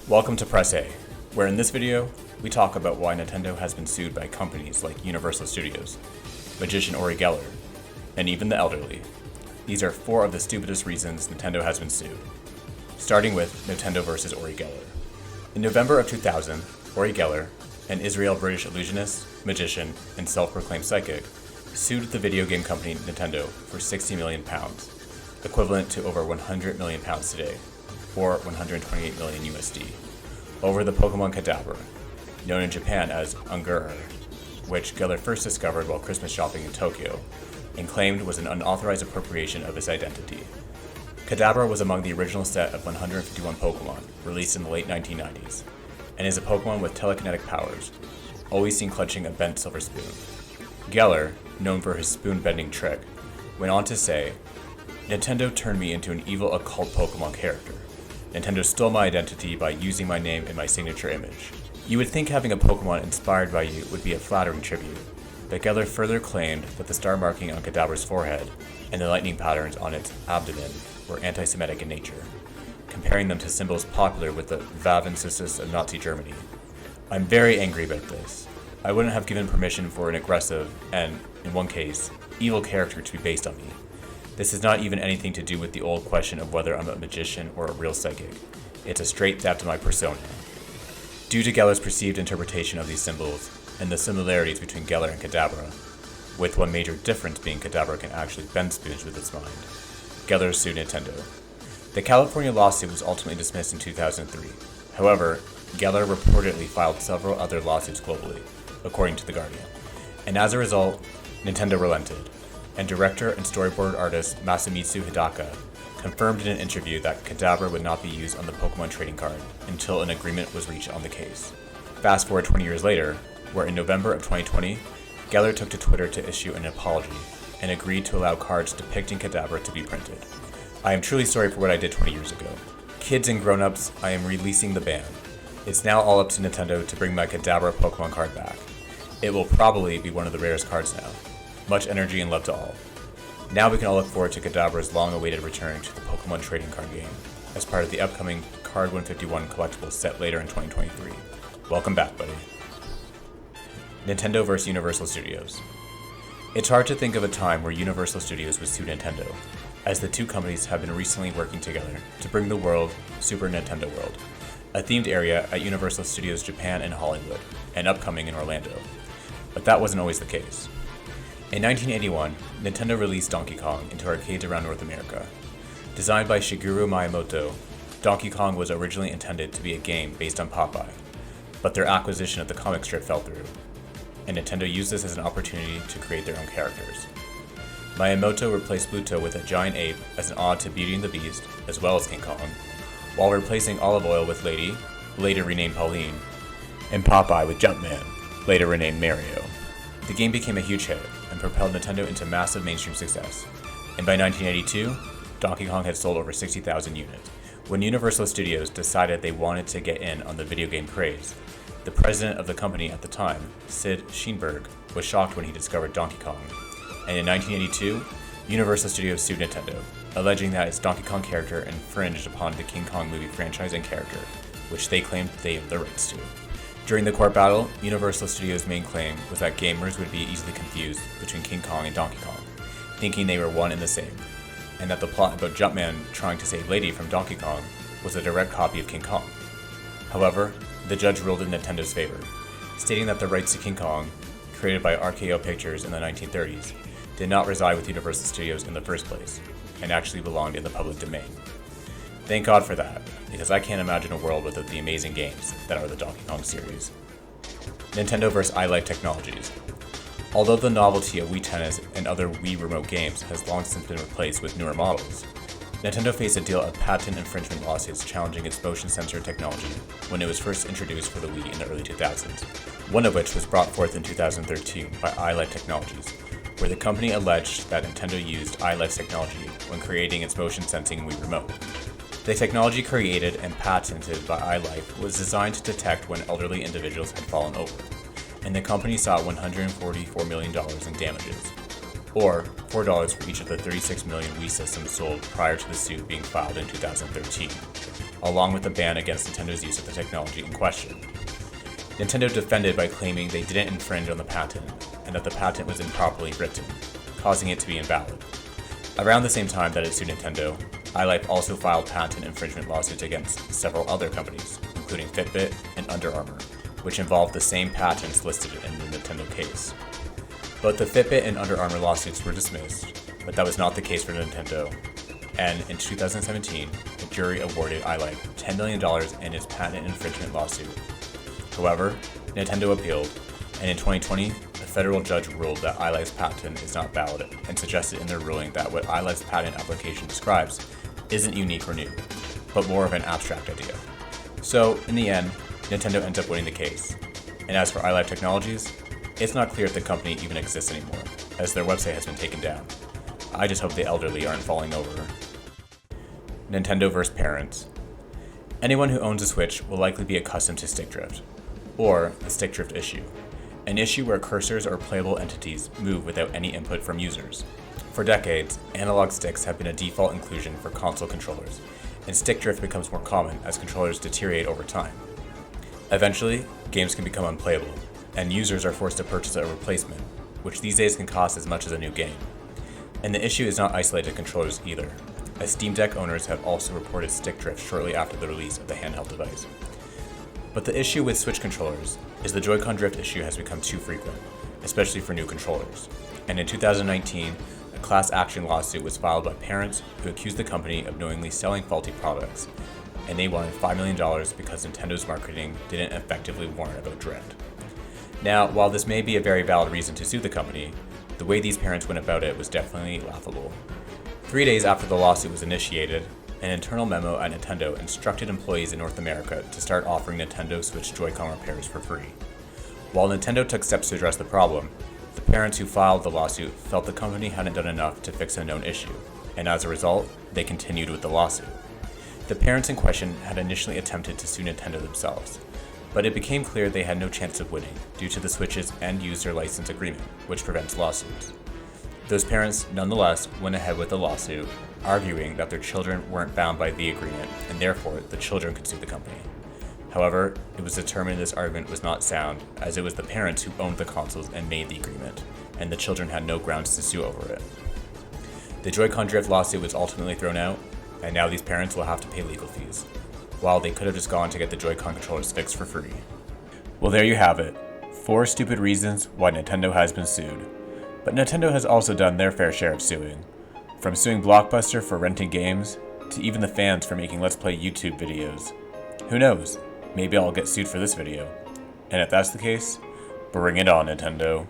Welcome to Press A, where in this video, we talk about why Nintendo has been sued by companies like Universal Studios, magician Uri Geller, and even the elderly. These are 4 of the stupidest reasons Nintendo has been sued. Starting with Nintendo versus Uri Geller. In November of 2000, Uri Geller, an Israel-British illusionist, magician, and self-proclaimed psychic, sued the video game company Nintendo for £60 million, equivalent to over £100 million today, or 128 million USD, over the Pokemon Kadabra, known in Japan as Ungur, which Geller first discovered while Christmas shopping in Tokyo, and claimed was an unauthorized appropriation of his identity. Kadabra was among the original set of 151 Pokemon, released in the late 1990s, and is a Pokemon with telekinetic powers, always seen clutching a bent silver spoon. Geller, known for his spoon-bending trick, went on to say, "Nintendo turned me into an evil occult Pokemon character. Nintendo stole my identity by using my name in my signature image. You would think having a Pokemon inspired by you would be a flattering tribute, but Geller further claimed that the star marking on Kadabra's forehead and the lightning patterns on its abdomen were anti-Semitic in nature, comparing them to symbols popular with the Waffensystems of Nazi Germany. I'm very angry about this. I wouldn't have given permission for an aggressive and, in one case, evil character to be based on me. This is not even anything to do with the old question of whether I'm a magician or a real psychic. It's a straight theft of my persona." Due to Geller's perceived interpretation of these symbols, and the similarities between Geller and Kadabra, with one major difference being Kadabra can actually bend spoons with its mind, Geller sued Nintendo. The California lawsuit was ultimately dismissed in 2003. However, Geller reportedly filed several other lawsuits globally, according to The Guardian. And as a result, Nintendo relented, and director and storyboard artist Masamitsu Hidaka confirmed in an interview that Kadabra would not be used on the Pokemon trading card until an agreement was reached on the case. Fast forward 20 years later, where in November of 2020, Geller took to Twitter to issue an apology and agreed to allow cards depicting Kadabra to be printed. "I am truly sorry for what I did 20 years ago. Kids and grown-ups, I am releasing the ban. It's now all up to Nintendo to bring my Kadabra Pokemon card back. It will probably be one of the rarest cards now. Much energy and love to all." Now we can all look forward to Kadabra's long-awaited return to the Pokemon trading card game, as part of the upcoming Card 151 collectible set later in 2023. Welcome back, buddy. Nintendo vs. Universal Studios. It's hard to think of a time where Universal Studios would sue Nintendo, as the two companies have been recently working together to bring the world Super Nintendo World, a themed area at Universal Studios Japan and Hollywood, and upcoming in Orlando. But that wasn't always the case. In 1981, Nintendo released Donkey Kong into arcades around North America. Designed by Shigeru Miyamoto, Donkey Kong was originally intended to be a game based on Popeye, but their acquisition of the comic strip fell through, and Nintendo used this as an opportunity to create their own characters. Miyamoto replaced Pluto with a giant ape as an ode to Beauty and the Beast, as well as King Kong, while replacing Olive Oil with Lady, later renamed Pauline, and Popeye with Jumpman, later renamed Mario. The game became a huge hit and propelled Nintendo into massive mainstream success, and by 1982, Donkey Kong had sold over 60,000 units. When Universal Studios decided they wanted to get in on the video game craze, the president of the company at the time, Sid Sheinberg, was shocked when he discovered Donkey Kong, and in 1982, Universal Studios sued Nintendo, alleging that its Donkey Kong character infringed upon the King Kong movie franchise and character, which they claimed they owned the rights to. During the court battle, Universal Studios' main claim was that gamers would be easily confused between King Kong and Donkey Kong, thinking they were one and the same, and that the plot about Jumpman trying to save Lady from Donkey Kong was a direct copy of King Kong. However, the judge ruled in Nintendo's favor, stating that the rights to King Kong, created by RKO Pictures in the 1930s, did not reside with Universal Studios in the first place, and actually belonged in the public domain. Thank God for that, because I can't imagine a world without the amazing games that are the Donkey Kong series. Nintendo vs. iLife Technologies. Although the novelty of Wii Tennis and other Wii remote games has long since been replaced with newer models, Nintendo faced a deal of patent infringement lawsuits challenging its motion sensor technology when it was first introduced for the Wii in the early 2000s, one of which was brought forth in 2013 by iLife Technologies, where the company alleged that Nintendo used iLife's technology when creating its motion sensing Wii remote. The technology created and patented by iLife was designed to detect when elderly individuals had fallen over, and the company sought $144 million in damages, or $4 for each of the 36 million Wii systems sold prior to the suit being filed in 2013. along with a ban against Nintendo's use of the technology in question. Nintendo defended by claiming they didn't infringe on the patent and that the patent was improperly written, causing it to be invalid. Around the same time that it sued Nintendo, iLife also filed patent infringement lawsuits against several other companies, including Fitbit and Under Armour, which involved the same patents listed in the Nintendo case. Both the Fitbit and Under Armour lawsuits were dismissed, but that was not the case for Nintendo, and in 2017, the jury awarded iLife $10 million in its patent infringement lawsuit. However, Nintendo appealed, and in 2020, a federal judge ruled that iLife's patent is not valid and suggested in their ruling that what iLife's patent application describes isn't unique or new, but more of an abstract idea. So, in the end, Nintendo ends up winning the case. And as for iLife Technologies, it's not clear if the company even exists anymore, as their website has been taken down. I just hope the elderly aren't falling over. Nintendo vs. Parents. Anyone who owns a Switch will likely be accustomed to stick drift, or the stick drift issue, an issue where cursors or playable entities move without any input from users. For decades, analog sticks have been a default inclusion for console controllers, and stick drift becomes more common as controllers deteriorate over time. Eventually, games can become unplayable, and users are forced to purchase a replacement, which these days can cost as much as a new game. And the issue is not isolated to controllers either, as Steam Deck owners have also reported stick drift shortly after the release of the handheld device. But the issue with Switch controllers is the Joy-Con drift issue has become too frequent, especially for new controllers. And in 2019, a class action lawsuit was filed by parents who accused the company of knowingly selling faulty products, and they wanted $5 million because Nintendo's marketing didn't effectively warn about drift. Now, while this may be a very valid reason to sue the company, the way these parents went about it was definitely laughable. 3 days after the lawsuit was initiated, an internal memo at Nintendo instructed employees in North America to start offering Nintendo Switch Joy-Con repairs for free. While Nintendo took steps to address the problem, the parents who filed the lawsuit felt the company hadn't done enough to fix a known issue, and as a result, they continued with the lawsuit. The parents in question had initially attempted to sue Nintendo themselves, but it became clear they had no chance of winning due to the Switch's end-user license agreement, which prevents lawsuits. Those parents, nonetheless, went ahead with the lawsuit, arguing that their children weren't bound by the agreement, and therefore the children could sue the company. However, it was determined this argument was not sound, as it was the parents who owned the consoles and made the agreement, and the children had no grounds to sue over it. The Joy-Con drift lawsuit was ultimately thrown out, and now these parents will have to pay legal fees, while they could have just gone to get the Joy-Con controllers fixed for free. Well, there you have it. 4 stupid reasons why Nintendo has been sued. But Nintendo has also done their fair share of suing. From suing Blockbuster for renting games, to even the fans for making Let's Play YouTube videos. Who knows? Maybe I'll get sued for this video. And if that's the case, bring it on, Nintendo.